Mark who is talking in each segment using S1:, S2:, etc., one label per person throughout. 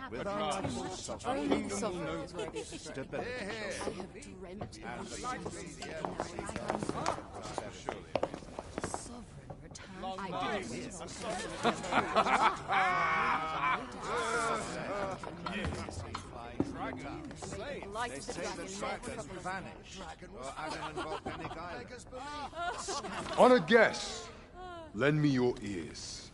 S1: With our rightful sovereign,
S2: Only the sovereign is worthy of the throne.
S1: stability.
S2: I have dreamt of the sovereign return. I did.
S1: They say the dragons vanish, or haven't involved any guidance.
S3: Honored guests, lend me your ears.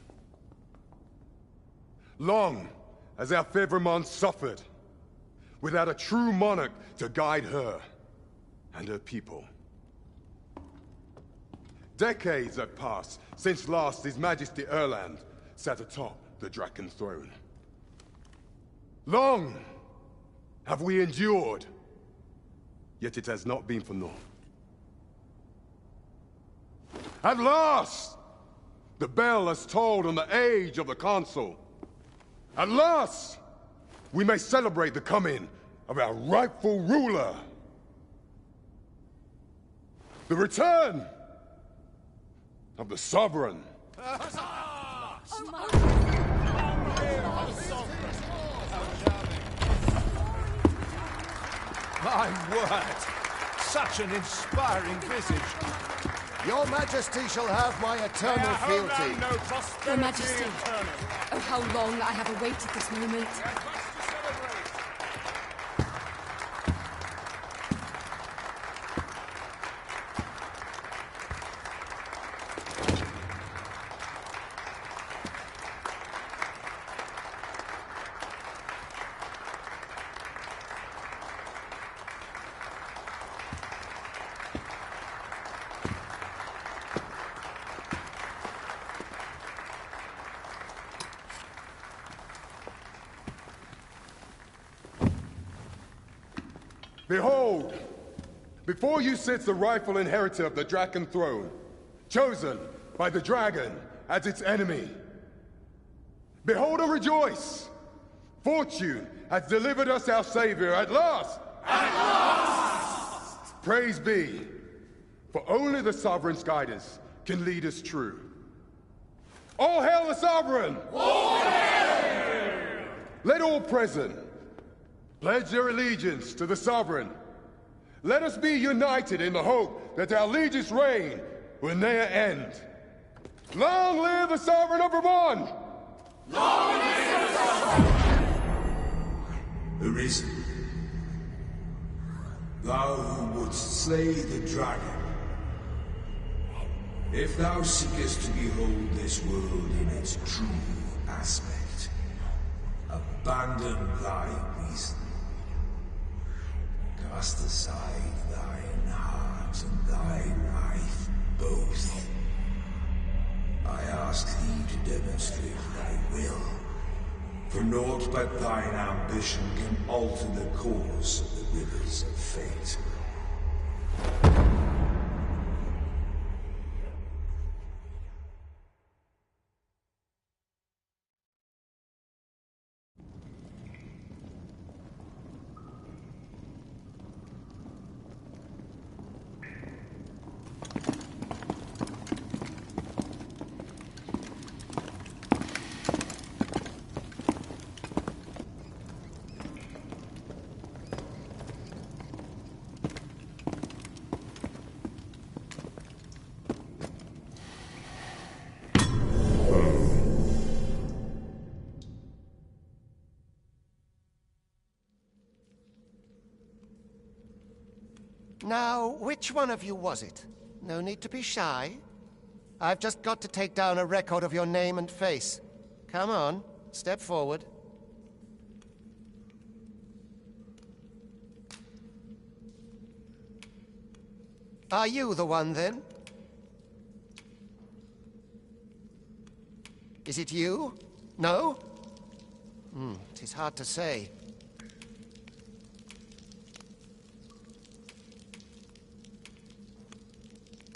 S3: Long has our Fevrimond suffered, without a true monarch to guide her and her people. Decades have passed since last His Majesty Erland sat atop the Draken throne. Long have we endured, yet it has not been for naught. At last, the bell has tolled on the age of the Consul. At last, we may celebrate the coming of our rightful ruler. The return of the Sovereign.
S1: My word! Such an inspiring visage.
S4: Your Majesty shall have my eternal fealty.
S2: Your Majesty, oh how long I have awaited this moment.
S3: Behold, before you sits the rightful inheritor of the Draken throne, chosen by the dragon as its enemy. Behold and rejoice! Fortune has delivered us our savior at last! At last! Praise be, for only the Sovereign's guidance can lead us true. All hail the Sovereign! All hail! Let all present pledge their allegiance to the Sovereign. Let us be united in the hope that our liege's reign will ne'er end. Long live the Sovereign of Vermont! Long live the Sovereign!
S5: Arisen, thou who wouldst slay the dragon, if thou seekest to behold this world in its true aspect, abandon thy reason. Cast aside thine heart and thy life both. I ask thee to demonstrate thy will, for naught but thine ambition can alter the course of the rivers of fate.
S4: Now, which one of you was it? No need to be shy. I've just got to take down a record of your name and face. Come on, step forward. Are you the one, then? Is it you? No? It is hard to say.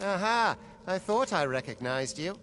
S4: Aha! I thought I recognized you.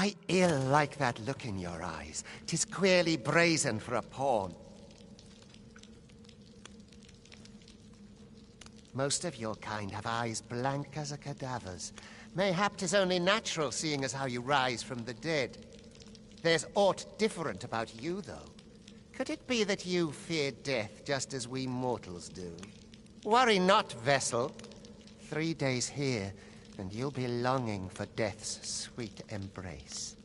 S4: I ill like that look in your eyes. 'Tis queerly brazen for a pawn. Most of your kind have eyes blank as a cadaver's. Mayhap 'tis only natural, seeing as how you rise from the dead. There's aught different about you, though. Could it be that you fear death just as we mortals do? Worry not, vessel. 3 days here, and you'll be longing for death's sweet embrace.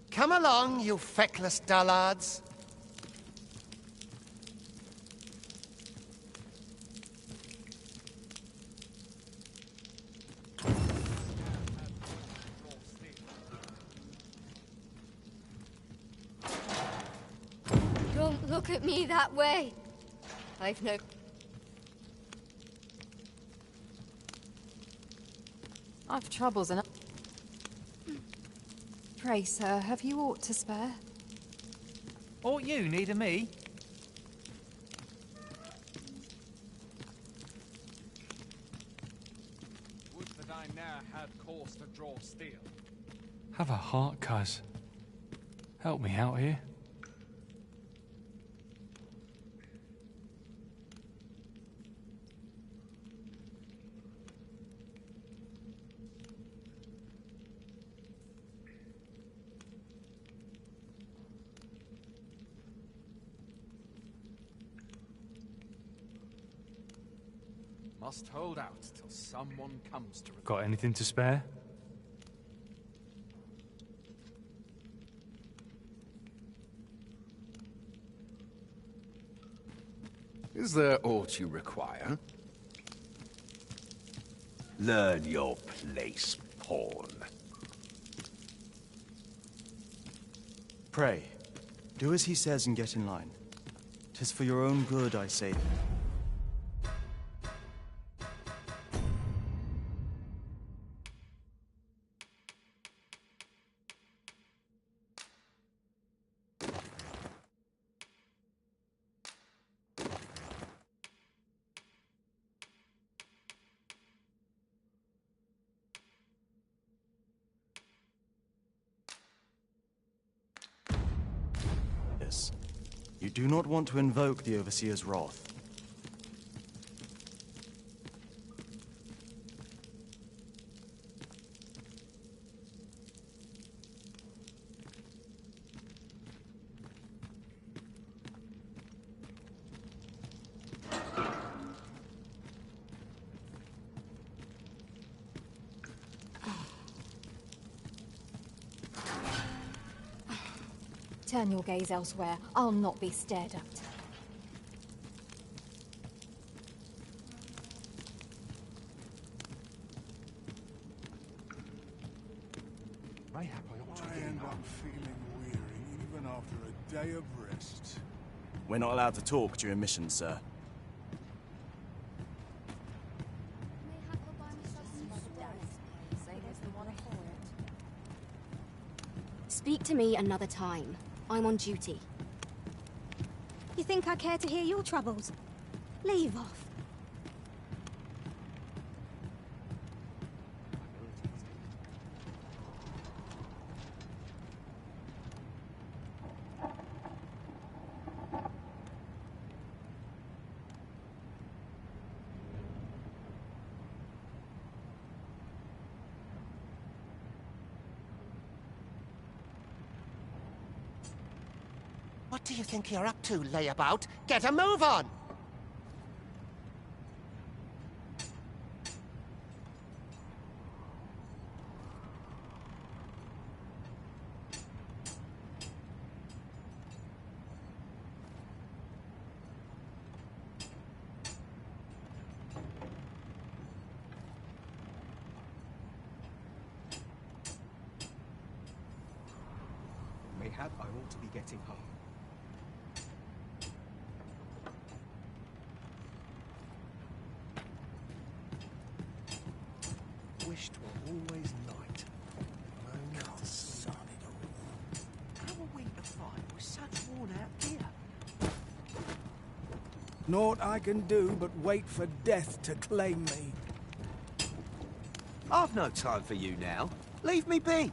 S4: Come along, you feckless dullards.
S6: Don't look at me that way. I've no...
S2: I've troubles enough. Pray, sir, have you aught to spare?
S7: Ought you need a me?
S1: Would that I ne'er had cause to draw steel.
S8: Have a heart, cuz. Help me out here.
S1: Must hold out till someone comes to...
S8: Got anything to spare?
S1: Is there aught you require?
S5: Learn your place, pawn.
S9: Pray, do as he says and get in line. 'Tis for your own good, I say. You do not want to invoke the Overseer's wrath.
S2: Turn your gaze elsewhere. I'll not be stared at.
S1: Mayhap I ought to
S10: I end up feeling weary even after a day of rest.
S9: We're not allowed to talk during missions, sir.
S6: Speak to me another time. I'm on duty.
S11: You think I care to hear your troubles? Leave off.
S4: What do you think you're up to, layabout? Get a move on!
S7: Mayhap I ought to be getting home.
S1: Wished were always night. Can't sun it all.
S7: How are we to fight with such worn out gear?
S10: Naught I can do but wait for death to claim me.
S7: I've no time for you now.
S9: Leave me be!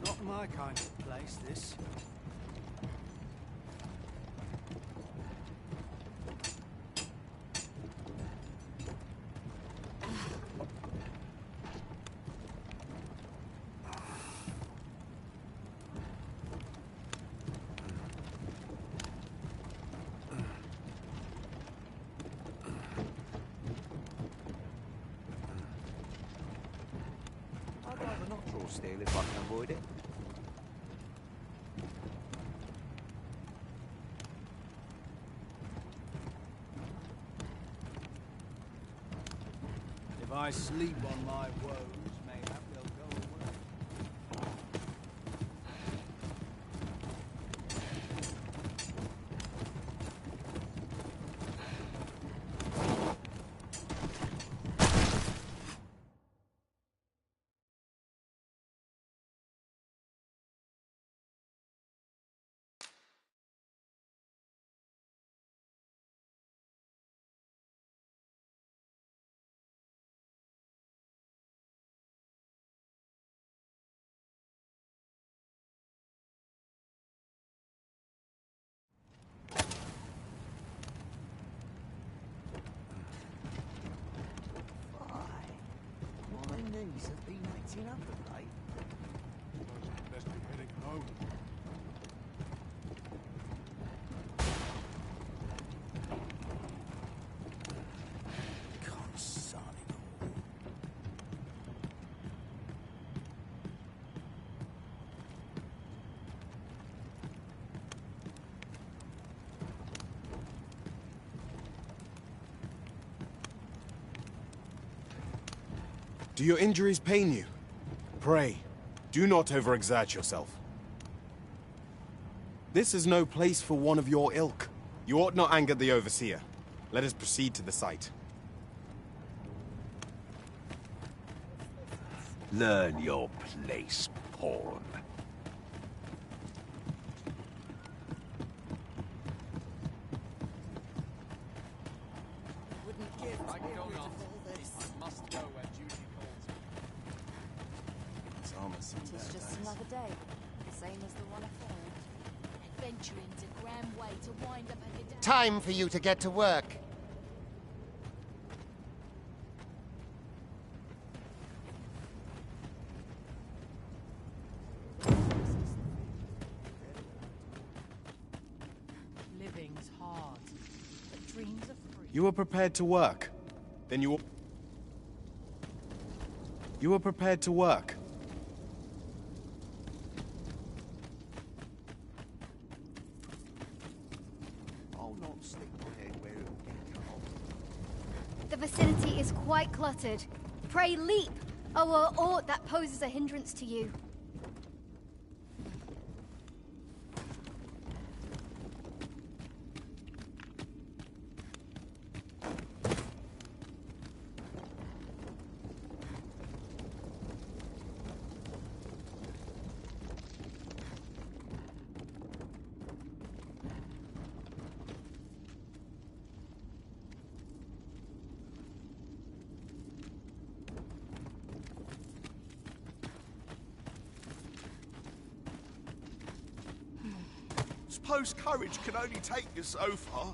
S10: Not my kind of place, this.
S7: I'd rather not draw steel if I can avoid it.
S10: If I sleep on my woes, mayhap they'll go away.
S7: My knees have been acting up of late.
S10: Suppose it's best be heading home. Consign it all.
S12: Do your injuries pain you? Pray, do not overexert yourself. This is no place for one of your ilk. You ought not anger the overseer. Let us proceed to the site.
S5: Learn your place, pawn.
S7: Wouldn't give to get rid of all this.
S8: I must go where duty calls me.
S13: It's just another day, same as the one afoul.
S14: Adventuring's a grand way to wind up a day.
S4: Time for you to get to work.
S13: Living's hard, but dreams are free.
S12: You were prepared to work. Then you were prepared to work.
S7: I'll not stick my head where it'll get cut off.
S6: The vicinity is quite cluttered. Pray leap, or aught that poses a hindrance to you.
S5: Suppose courage can only take you so far.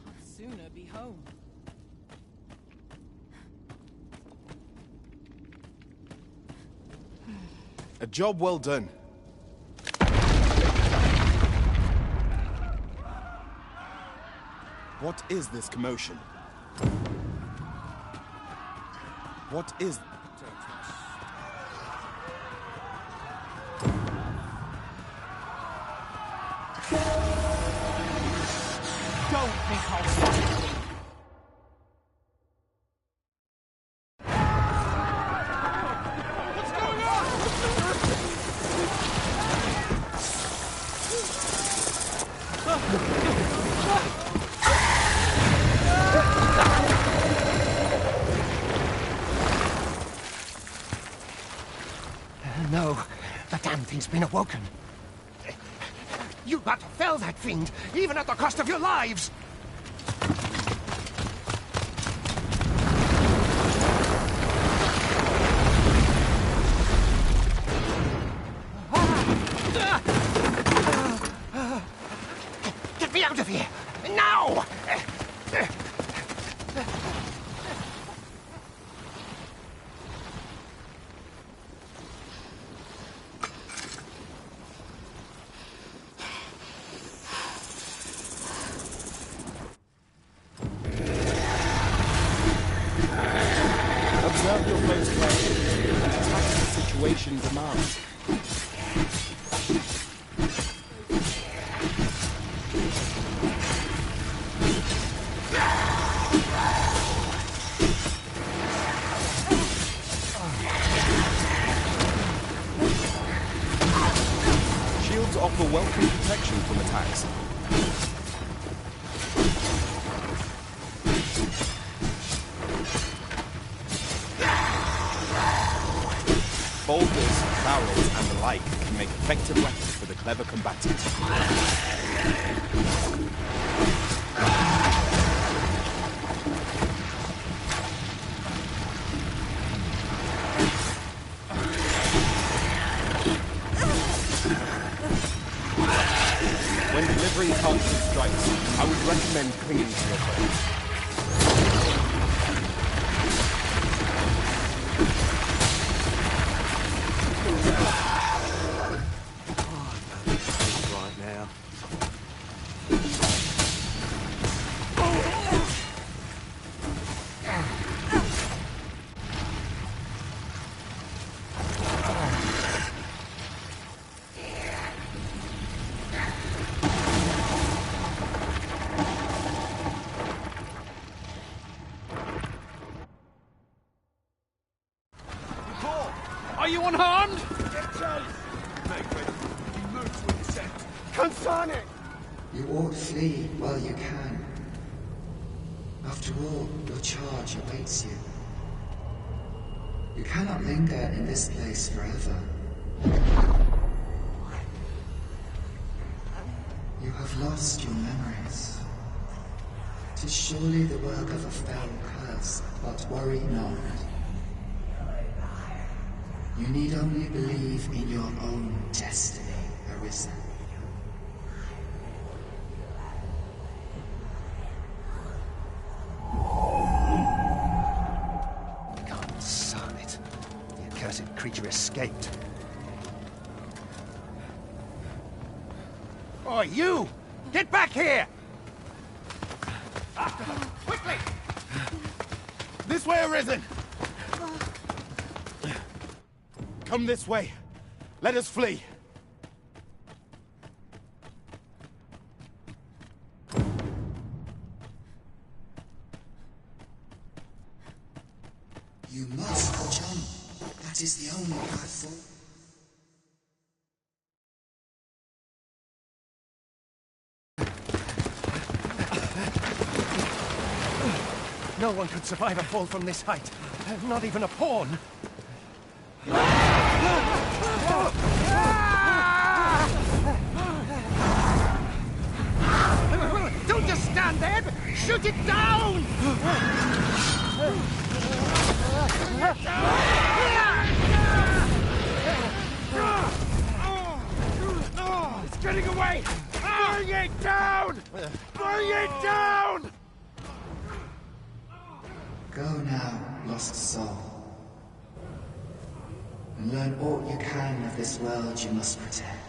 S13: I'd sooner be home.
S12: A job well done. What is this commotion? What is...
S13: Don't think I'll stop.
S4: Something's been awoken. You've got to fell that fiend, even at the cost of your lives! Get me out of here! Now!
S12: Observe your foes carefully. Attack as the situation demands. Shields offer welcome protection from attacks. Boulders, barrels, and the like can make effective weapons for the clever combatant. When delivering targeted strikes, I would recommend clinging to your foes.
S7: Right now.
S8: Are you unharmed?
S7: Concerning!
S15: You ought flee while you can. After all, your charge awaits you. You cannot linger in this place forever. You have lost your memories. 'Tis surely the work of a fell curse, but worry not. You need only believe in your own destiny, Arisen.
S4: Son it. The accursed creature escaped. Oh, you! Get back here! After them! Quickly!
S12: This way, Arisen! Come this way. Let us flee.
S15: You must jump. That is the only path forward.
S4: No one could survive a fall from this height. Not even a pawn. Don't just stand there, but shoot it down!
S12: It's getting away! Bring it down! Bring it down!
S15: Go now, lost soul. And learn all you can of this world you must protect.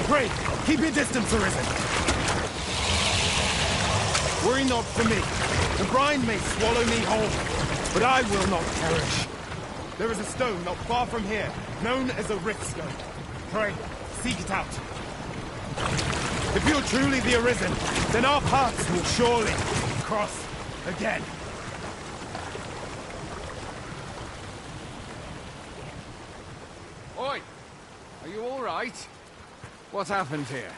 S12: Pray, keep your distance, Arisen. Worry not for me. The brine may swallow me whole, but I will not perish. There is a stone not far from here, known as a Rift Stone. Pray, seek it out. If you're truly the Arisen, then our paths will surely cross again.
S1: Oi! Are you all right? What happened here?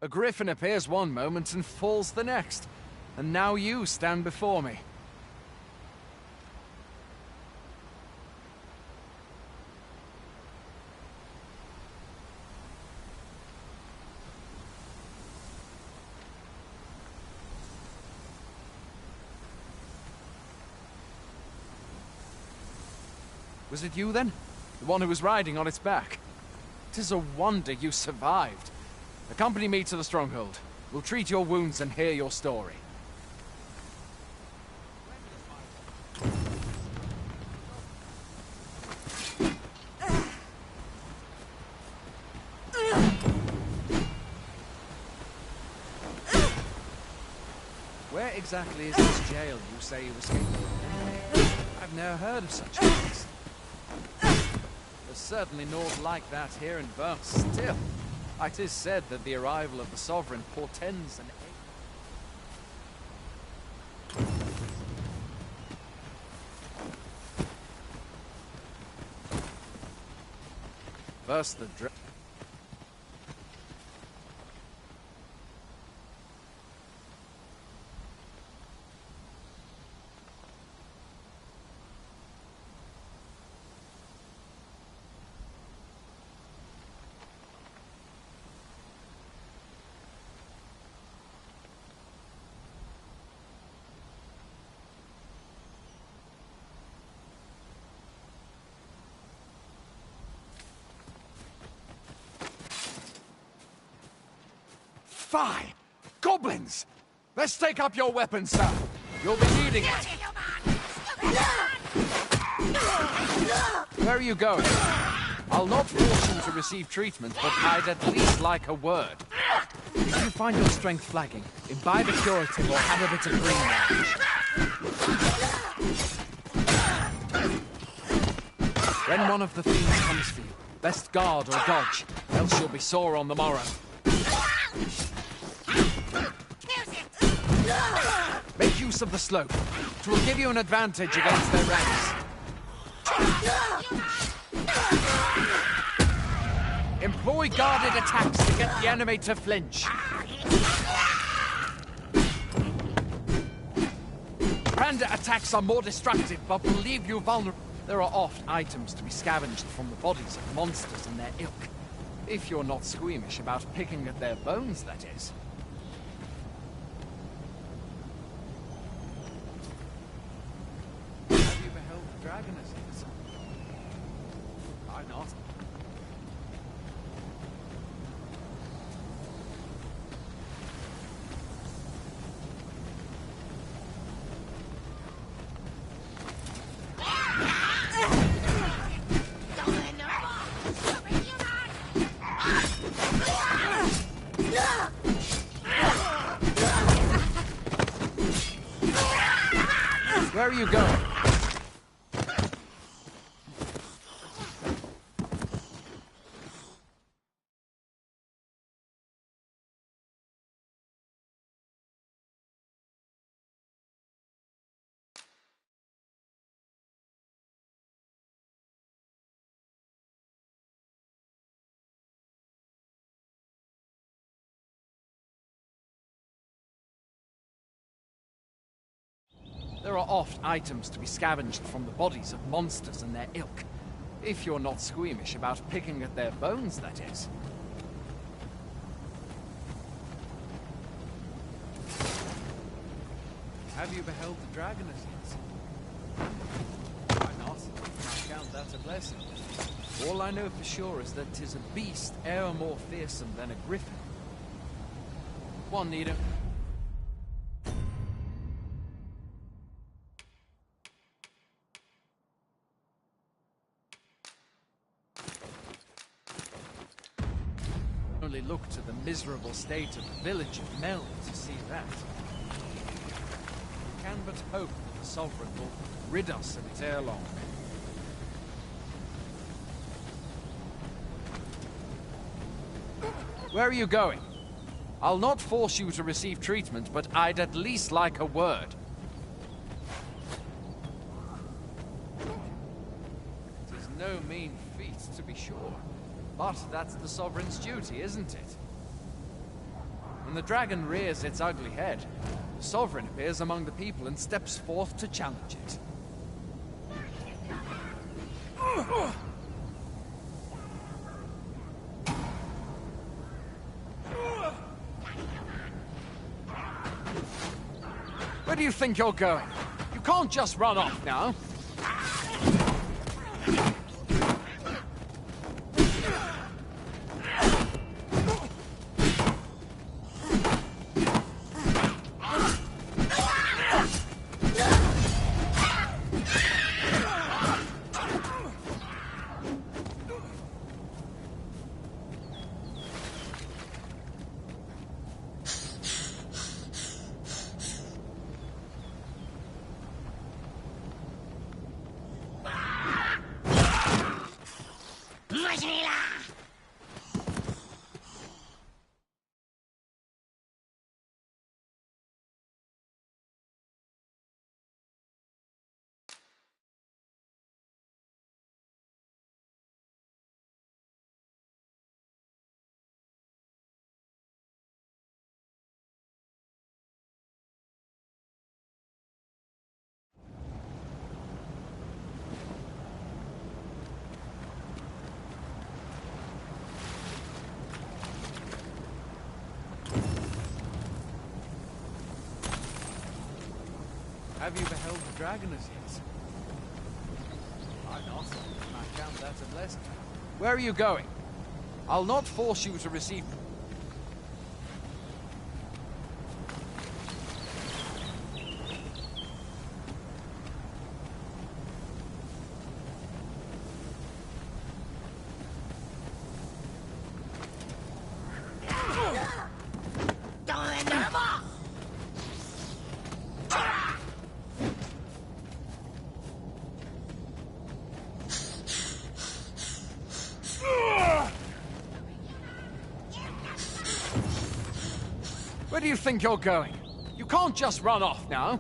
S1: A griffin appears one moment and falls the next. And now you stand before me. Was it you then? The one who was riding on its back? 'Tis a wonder you survived. Accompany me to the stronghold. We'll treat your wounds and hear your story. Where exactly is this jail you say you escaped from? I've never heard of such things. There's certainly naught like that here in Burma. Still, it is said that the arrival of the Sovereign portends an end. First the Fie! Goblins! Let's take up your weapons, sir. You'll be needing it. Where are you going? I'll not force you to receive treatment, but I'd at least like a word. If you find your strength flagging, imbibe a curative or have a bit of green now. When one of the fiends comes for you, best guard or dodge, else you'll be sore on the morrow. Make use of the slope. It will give you an advantage against their ranks. Employ guarded attacks to get the enemy to flinch. Random attacks are more destructive, but will leave you vulnerable. There are oft items to be scavenged from the bodies of monsters and their ilk. If you're not squeamish about picking at their bones, that is. Have you beheld the dragon as yet? Why not? Where are you going? There are oft items to be scavenged from the bodies of monsters and their ilk. If you're not squeamish about picking at their bones, that is. Have you beheld the dragon as yet? Why not? I count that a blessing. All I know for sure is that 'tis a beast e'er more fearsome than a griffin. One needle. Only look to the miserable state of the village of Mel to see that. We can but hope that the Sovereign will rid us of it ere long. Where are you going? I'll not force you to receive treatment, but I'd at least like a word. It is no mean feat, to be sure. But that's the Sovereign's duty, isn't it? When the dragon rears its ugly head, the Sovereign appears among the people and steps forth to challenge it. Where do you think you're going? You can't just run off now. Have you beheld the dragon as yet? I've not. I count that a blessing. Where are you going? I'll not force you to receive... Where do you think you're going? You can't just run off now.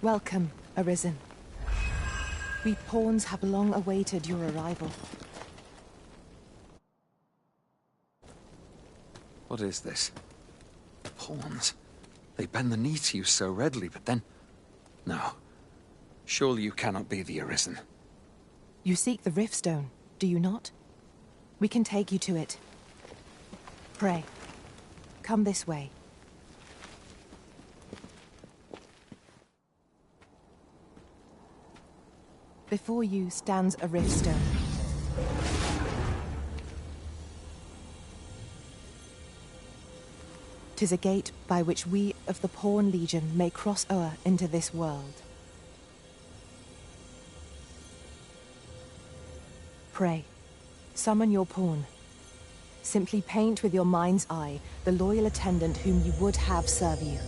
S16: Welcome, Arisen. We pawns have long awaited your arrival.
S1: What is this? Pawns? They bend the knee to you so readily, but then... No. Surely you cannot be the Arisen.
S16: You seek the Riftstone, do you not? We can take you to it. Pray, come this way. Before you stands a Riftstone. 'Tis a gate by which we of the Pawn Legion may cross o'er into this world. Pray, summon your pawn. Simply paint with your mind's eye the loyal attendant whom you would have serve you.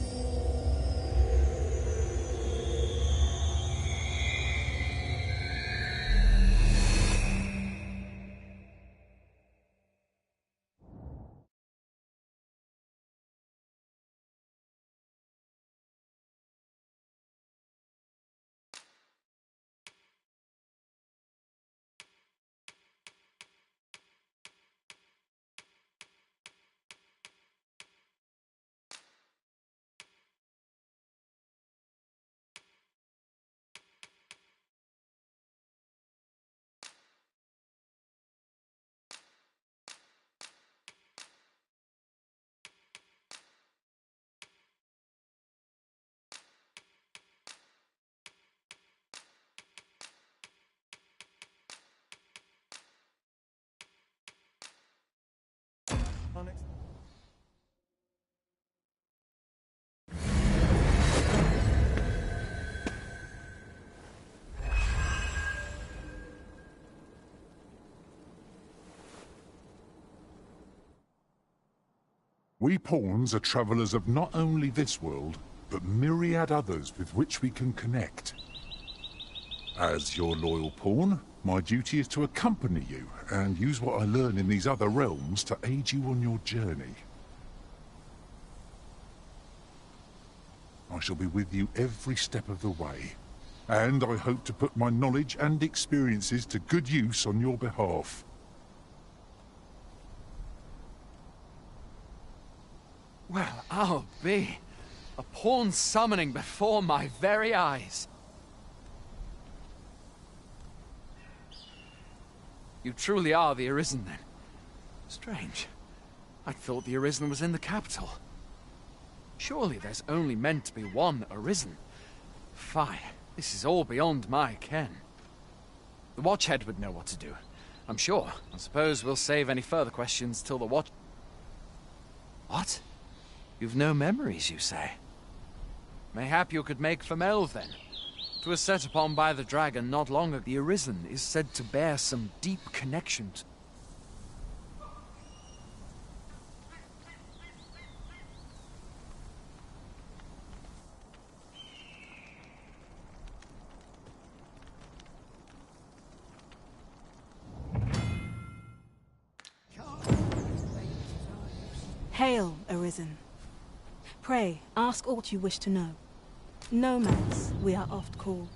S17: We pawns are travelers of not only this world, but myriad others with which we can connect. As your loyal pawn, my duty is to accompany you and use what I learn in these other realms to aid you on your journey. I shall be with you every step of the way, and I hope to put my knowledge and experiences to good use on your behalf.
S1: Well, I'll be. A pawn summoning before my very eyes. You truly are the Arisen, then. Strange. I thought the Arisen was in the capital. Surely there's only meant to be one Arisen. Fie, this is all beyond my ken. The Watchhead would know what to do, I'm sure. I suppose we'll save any further questions till the Watch... What? You've no memories, you say? Mayhap you could make for Melve, then. 'Twas set upon by the dragon not long ago. The Arisen is said to bear some deep connection to...
S18: Hail, Arisen. Pray, ask aught you wish to know. Nomads, we are oft called.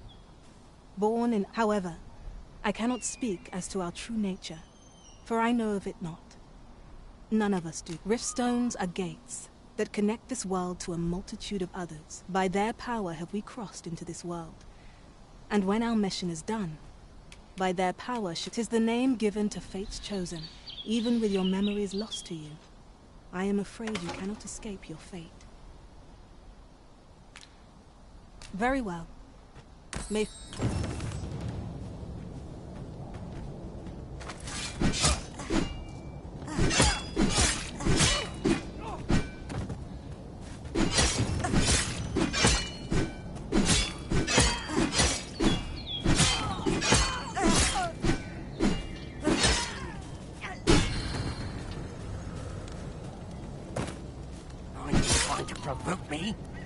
S18: Born in... However, I cannot speak as to our true nature, for I know of it not. None of us do. Riftstones are gates that connect this world to a multitude of others. By their power have we crossed into this world. And when our mission is done, by their power, 'tis the name given to fate's chosen, even with your memories lost to you. I am afraid you cannot escape your fate. Very well. May...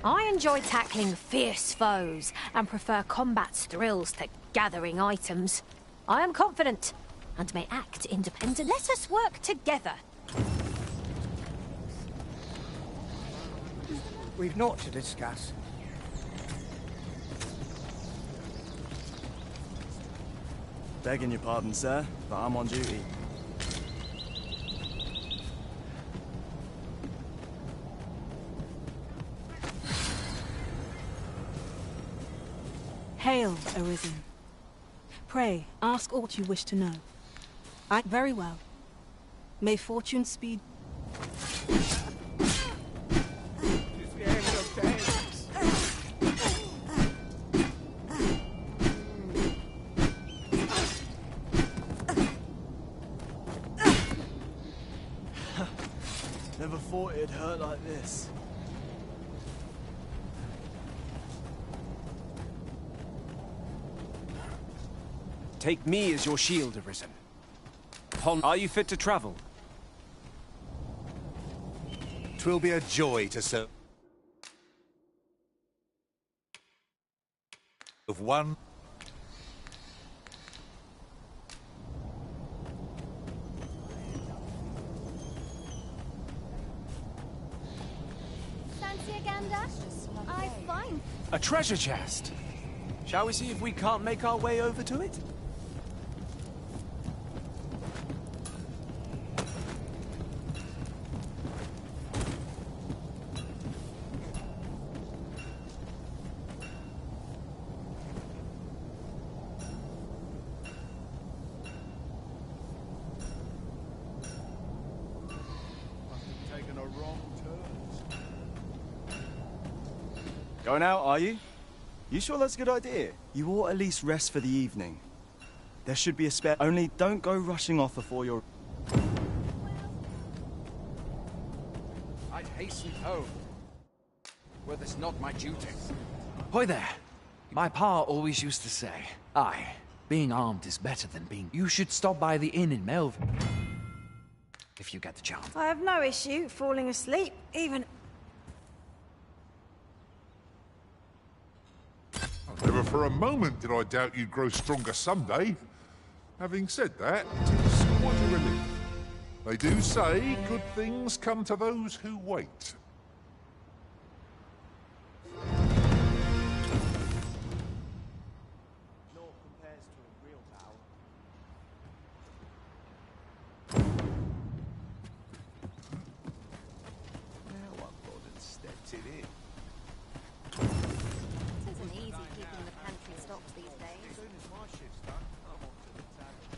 S19: I enjoy tackling fierce foes and prefer combat's thrills to gathering items. I am confident and may act independent. Let us work together.
S7: We've naught to discuss.
S9: Begging your pardon, sir, but I'm on duty.
S18: Hail, Arisen. Pray, ask aught you wish to know. Very well. May fortune speed...
S9: Never thought it'd hurt like this.
S20: Take me as your shield, Arisen. Are you fit to travel?
S21: 'Twill be a joy to serve of one.
S6: Fancy a gander? I find...
S20: A treasure chest! Shall we see if we can't make our way over to it?
S9: Going out, are you? You sure that's a good idea? You ought at least rest for the evening. There should be a spare... Only don't go rushing off before you're...
S1: I'd hasten home, were this not my duty. Hoy there. My pa always used to say, aye, being armed is better than being... You should stop by the inn in Melville.
S20: if you get the chance.
S18: I have no issue falling asleep, even...
S17: Never for a moment did I doubt you'd grow stronger someday. Having said that, it's quite a relief. They do say good things come to those who wait.
S7: Now I've bothered stepped it in.
S3: It isn't easy keeping the pantry stocked these days.
S7: As soon as my shift's done, I'm off to the tavern.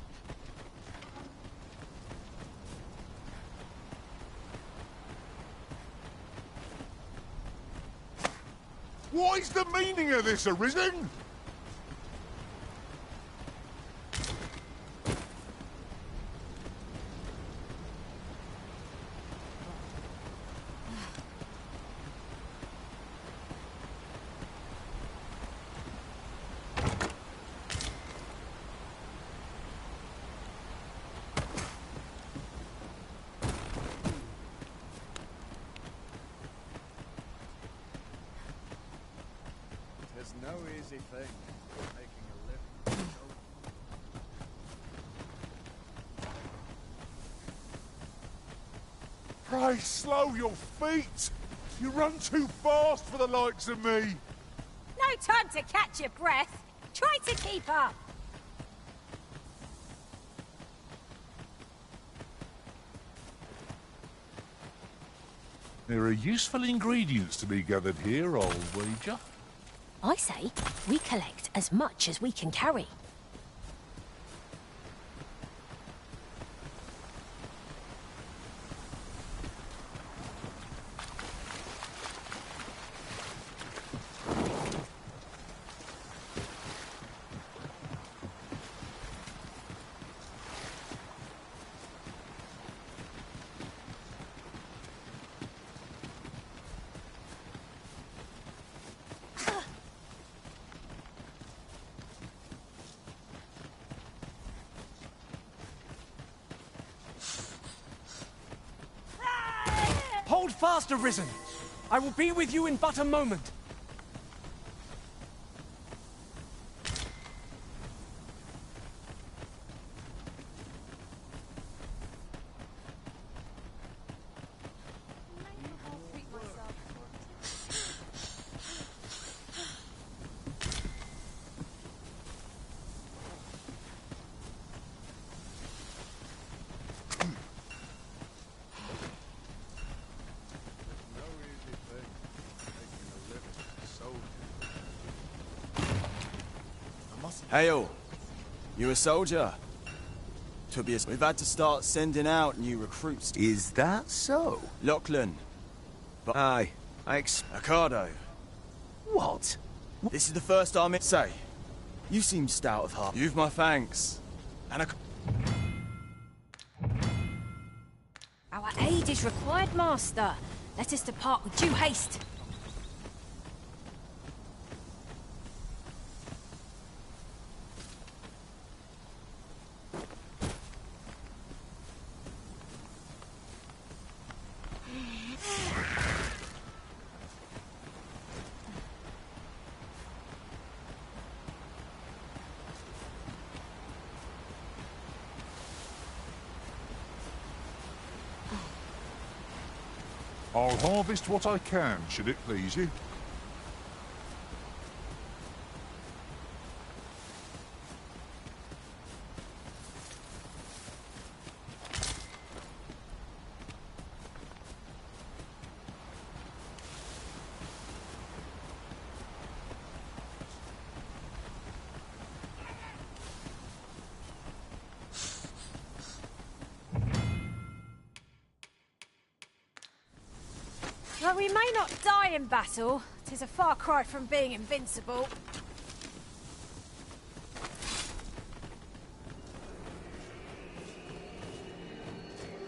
S17: What is the meaning of this, Arisen?
S1: It's no easy thing, making a living.
S17: Pray slow your feet! You run too fast for the likes of me!
S19: No time to catch your breath. Try to keep up.
S17: There are useful ingredients to be gathered here, I'll wager.
S19: I say we collect as much as we can carry.
S20: Hold fast, Arisen! I will be with you in but a moment.
S9: Hey all, you a soldier? Tobias, we've had to start sending out new recruits.
S7: Is that so?
S9: Lachlan.
S7: Aye,
S9: Ricardo.
S7: What?
S9: This is the first I'm in. Say, you seem stout of heart. You've my thanks. And
S19: Our aid is required, Master. Let us depart with due haste.
S17: I'll harvest what I can, should it please you.
S19: Though we may not die in battle, 'tis a far cry from being invincible.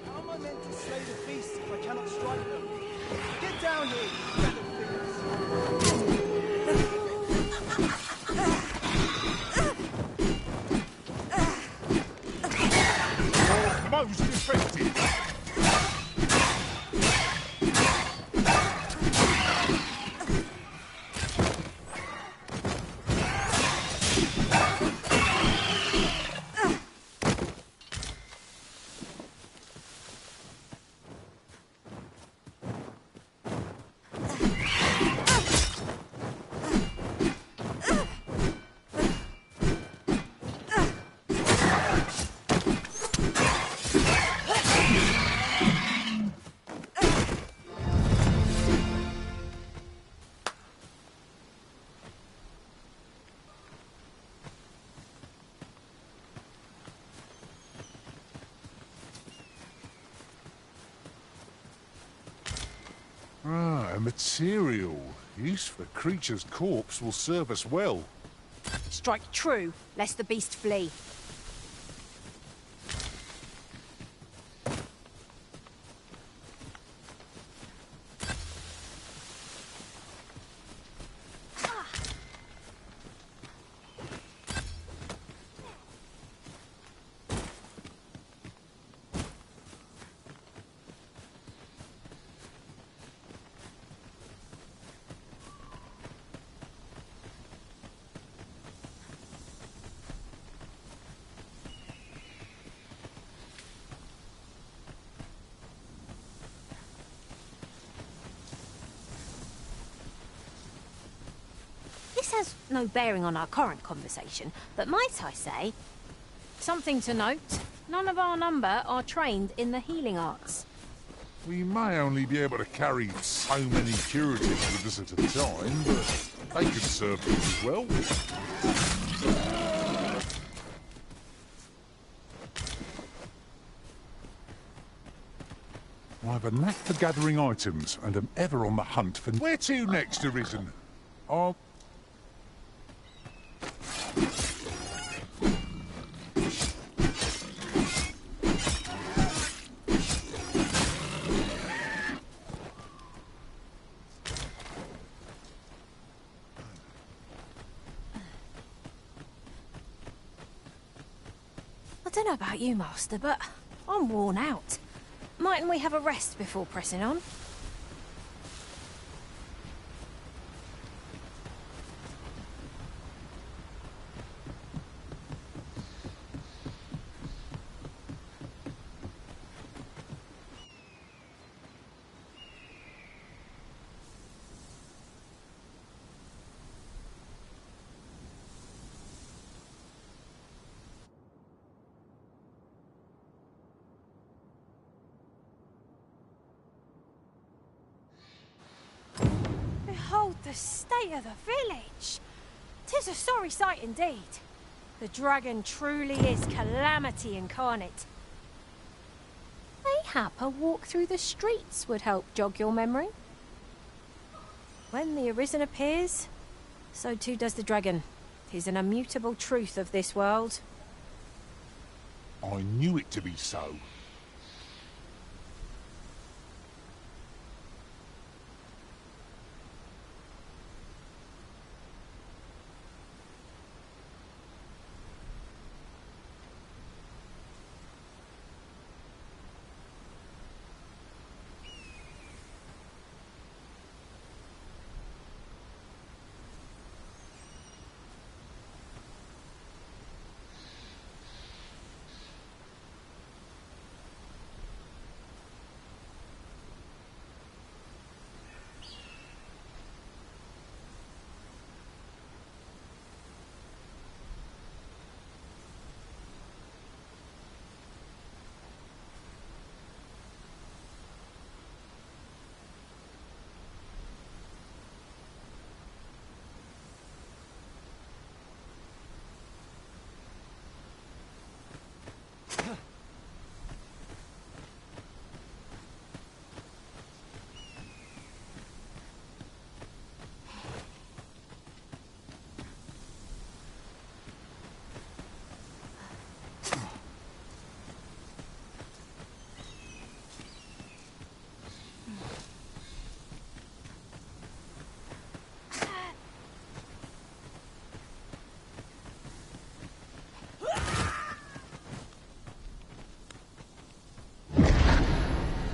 S9: how am I meant to slay the beasts if I cannot strike them? Get down here, you fellow
S17: Most effective! Ah, a material. Use for creature's corpse will serve us well.
S19: Strike true, lest the beast flee. This has no bearing on our current conversation, but might I say, something to note, none of our number are trained in the healing arts.
S17: We may only be able to carry so many curatives with us at a time, but they could serve you as well. I have a knack for gathering items, and am ever on the hunt for... Where to next, Arisen? Oh...
S19: I don't know about you, Master, but I'm worn out. Mightn't we have a rest before pressing on? Behold the state of the village! 'Tis a sorry sight indeed. The dragon truly is calamity incarnate. Mayhap a walk through the streets would help jog your memory. When the Arisen appears, so too does the dragon. 'Tis an immutable truth of this world.
S17: I knew it to be so.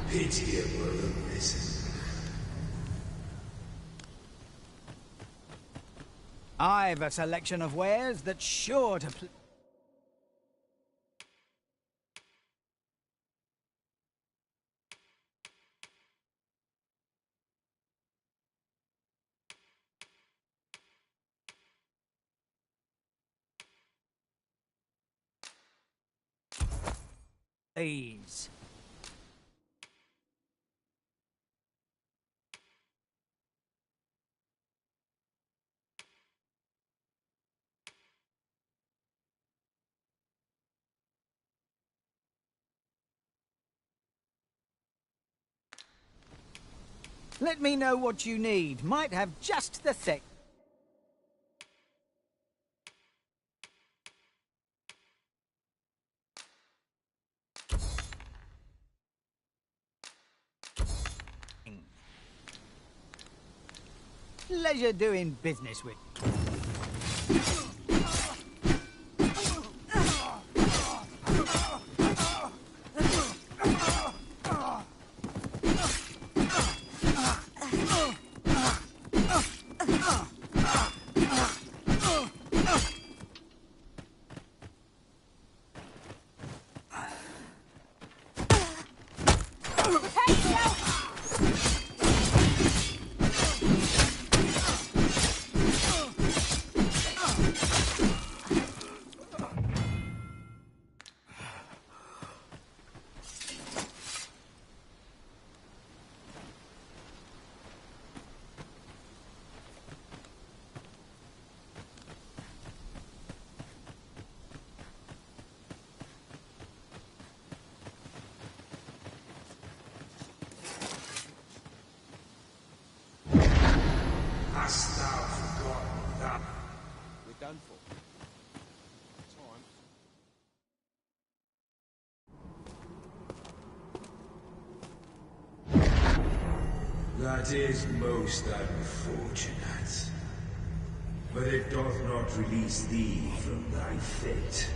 S5: Pity it were Arisen.
S2: I've a selection of wares that's sure to please. Let me know what you need. Might have just the thing. Pleasure doing business with.
S5: Hast thou forgotten that?
S7: We're done for.
S5: That is most unfortunate. But it doth not release thee from thy fate.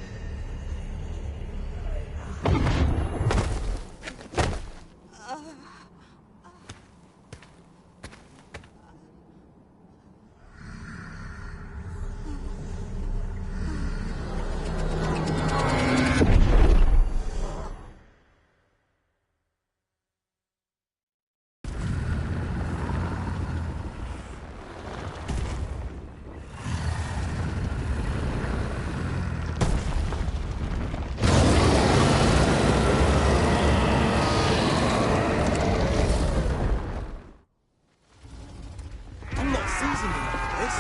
S9: I'm not seasoned enough for this.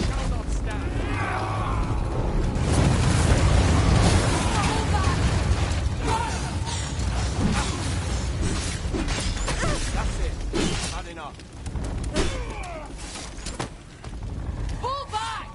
S1: Shall not stand.
S9: That's it. Had enough.
S14: Pull back!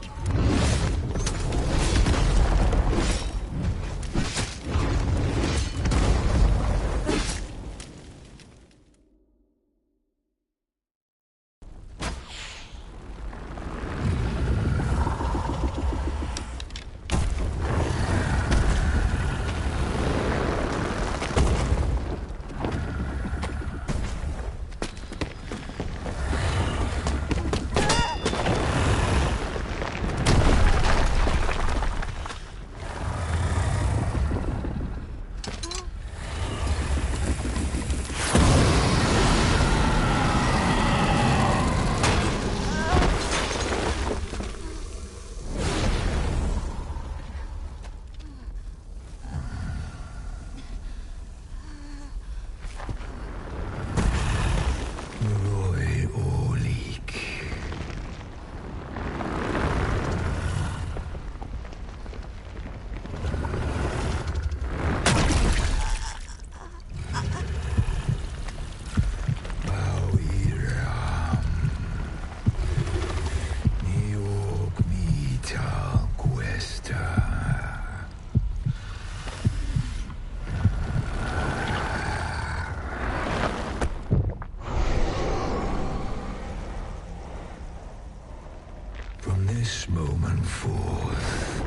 S5: From this moment forth,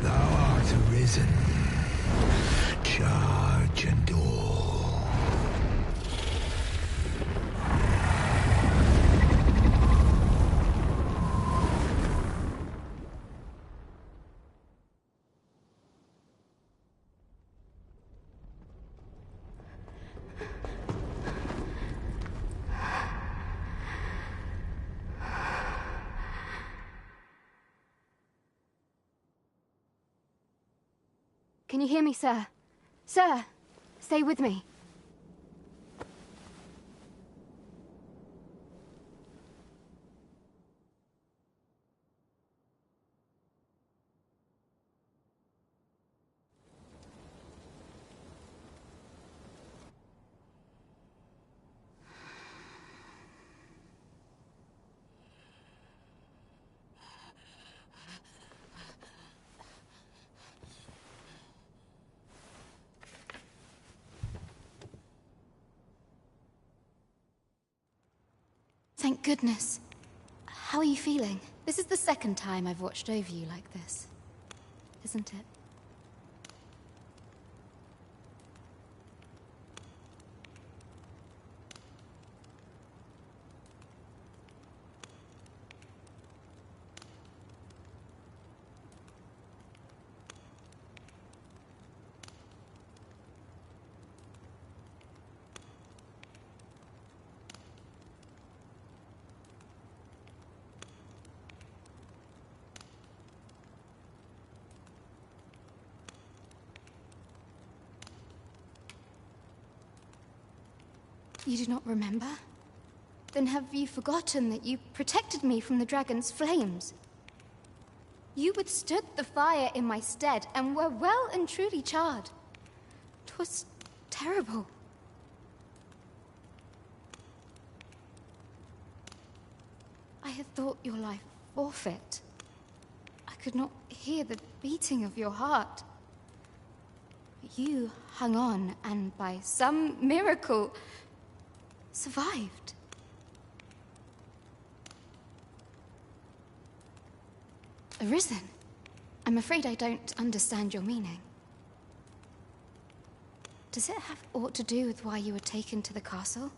S5: thou art arisen, charge and all.
S6: Can you hear me, sir? Sir, stay with me. Thank goodness. How are you feeling? This is the second time I've watched over you like this, isn't it? You do not remember? Then have you forgotten that you protected me from the dragon's flames? You withstood the fire in my stead and were well and truly charred. 'Twas terrible. I had thought your life forfeit. I could not hear the beating of your heart. But you hung on, and by some miracle, survived. Arisen? I'm afraid I don't understand your meaning. Does it have aught to do with why you were taken to the castle?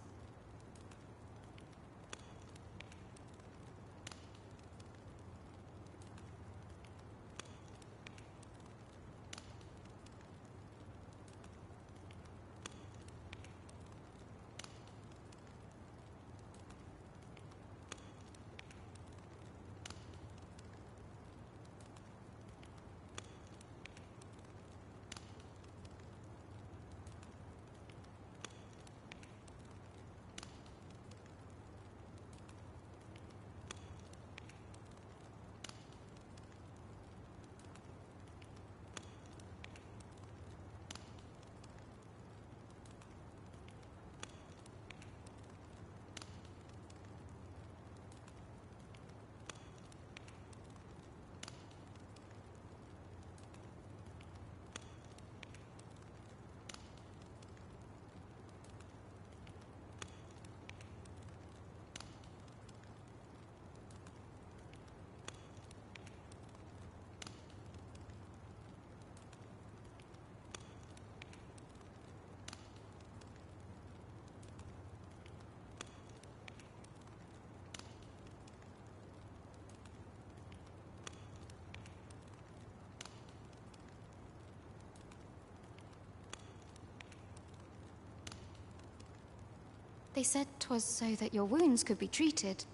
S6: They said 'twas so that your wounds could be treated,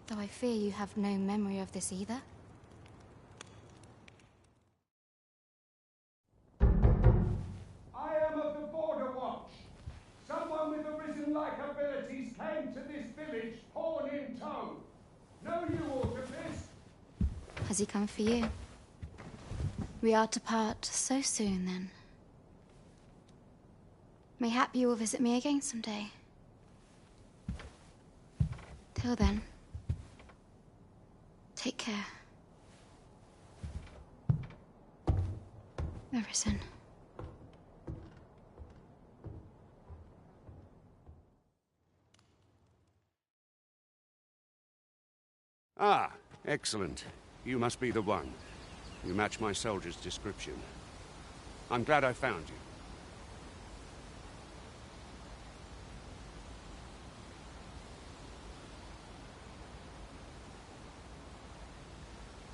S6: though I fear you have no memory of this either.
S11: I am of the Border Watch. Someone with Arisen-like abilities came to this village, horn in tow. Know you aught of this?
S6: Has he come for you? We are to part so soon, then. Mayhap you will visit me again someday. Till then, take care. Arisen.
S22: Ah, excellent. You must be the one. You match my soldier's description. I'm glad I found you.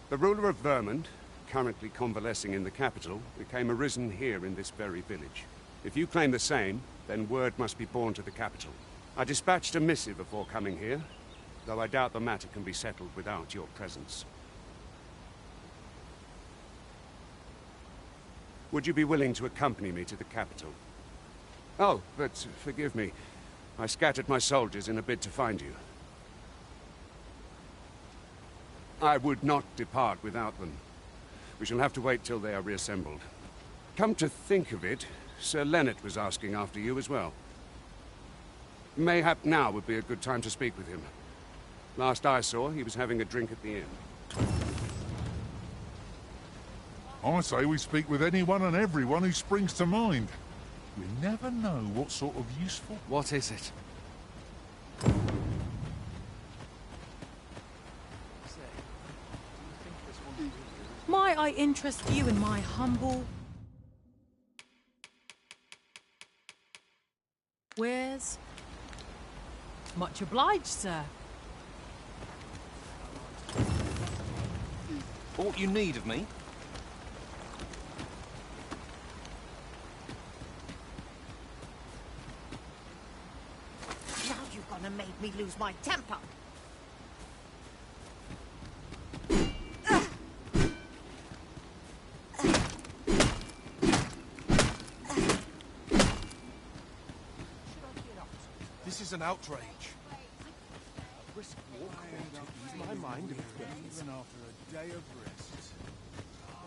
S22: The ruler of Vermund, currently convalescing in the capital, became arisen here in this very village. If you claim the same, then word must be borne to the capital. I dispatched a missive before coming here, though I doubt the matter can be settled without your presence. Would you be willing to accompany me to the capital? Oh, but forgive me. I scattered my soldiers in a bid to find you. I would not depart without them. We shall have to wait till they are reassembled. Come to think of it, Sir Leonard was asking after you as well. Mayhap now would be a good time to speak with him. Last I saw, he was having a drink at the inn.
S17: I say we speak with anyone and everyone who springs to mind. We never know what sort of useful...
S1: What is it?
S18: I interest you in my humble wares? Much obliged, sir.
S20: Aught you need of me?
S10: Now you're gonna make me lose my temper.
S7: This is an outrage. A brisk walk to ease my mind a bit.
S12: Even after a day of rest.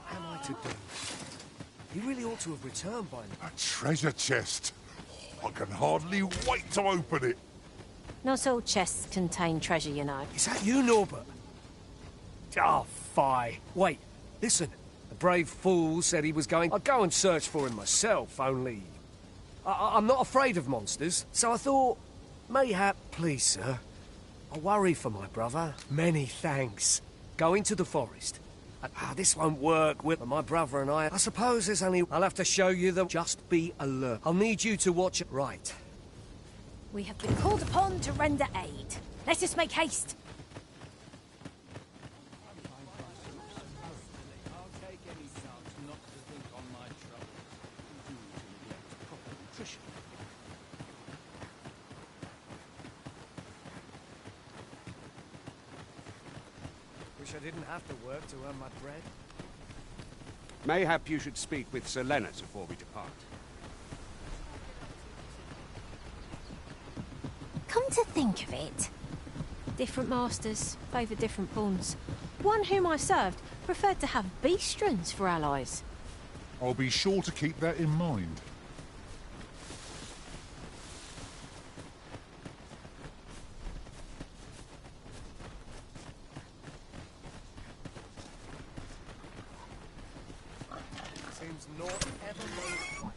S7: What am I to do? He really ought to have returned by now.
S17: A treasure chest. I can hardly wait to open it.
S19: Not all chests contain treasure, you know.
S7: Is that you, Norbert? Oh, fie. Wait, listen. The brave fool said he was going... I'd go and search for him myself, only... I'm not afraid of monsters, so I thought... Mayhap, please, sir. I worry for my brother. Many thanks. Go into the forest. This won't work, with my brother and I suppose there's only... I'll have to show you them. Just be alert. I'll need you to watch it right.
S19: We have been called upon to render aid. Let us make haste.
S7: Wish I didn't have to work to earn my bread.
S22: Mayhap you should speak with Sir Leonard before we depart.
S19: Come to think of it, different masters favour different pawns. One whom I served preferred to have beastrons for allies.
S17: I'll be sure to keep that in mind.
S7: Seems naught ever made...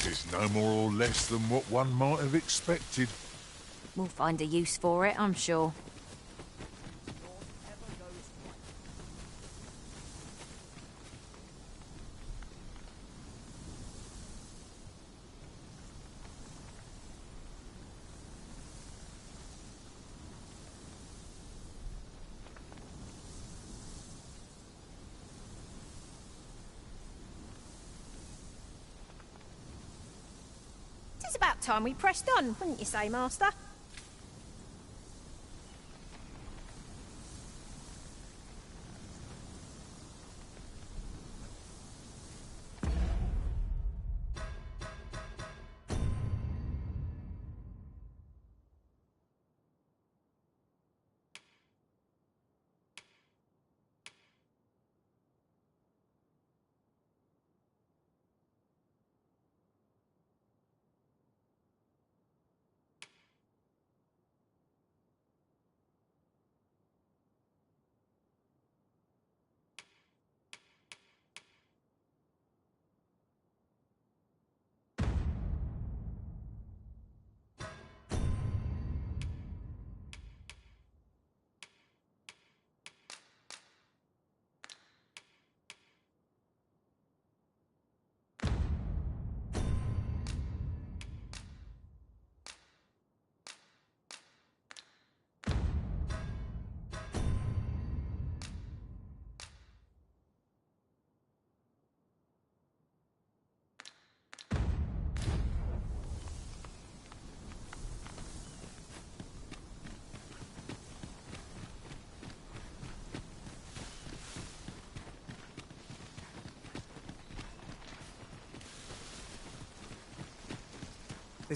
S17: It's no more or less than what one might have expected.
S19: We'll find a use for it, I'm sure. It's about time we pressed on, wouldn't you say, Master?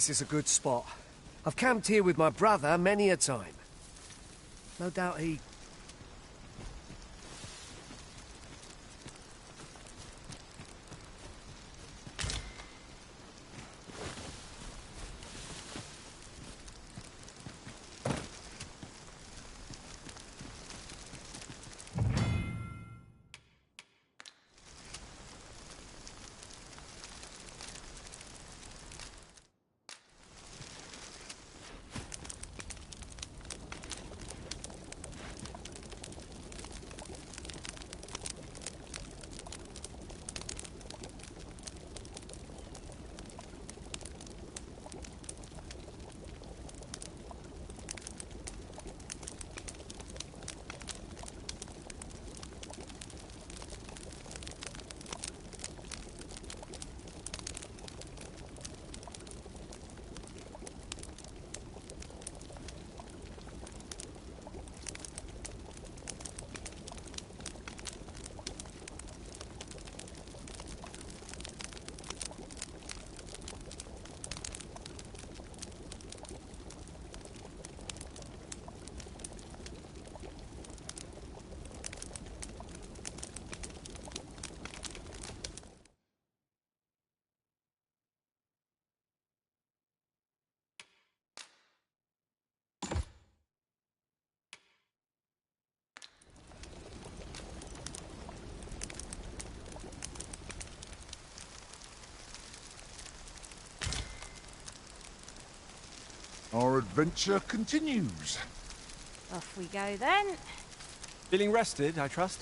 S7: This is a good spot. I've camped here with my brother many a time. No doubt he...
S17: Our adventure continues.
S19: Off we go then.
S9: Feeling rested, I trust?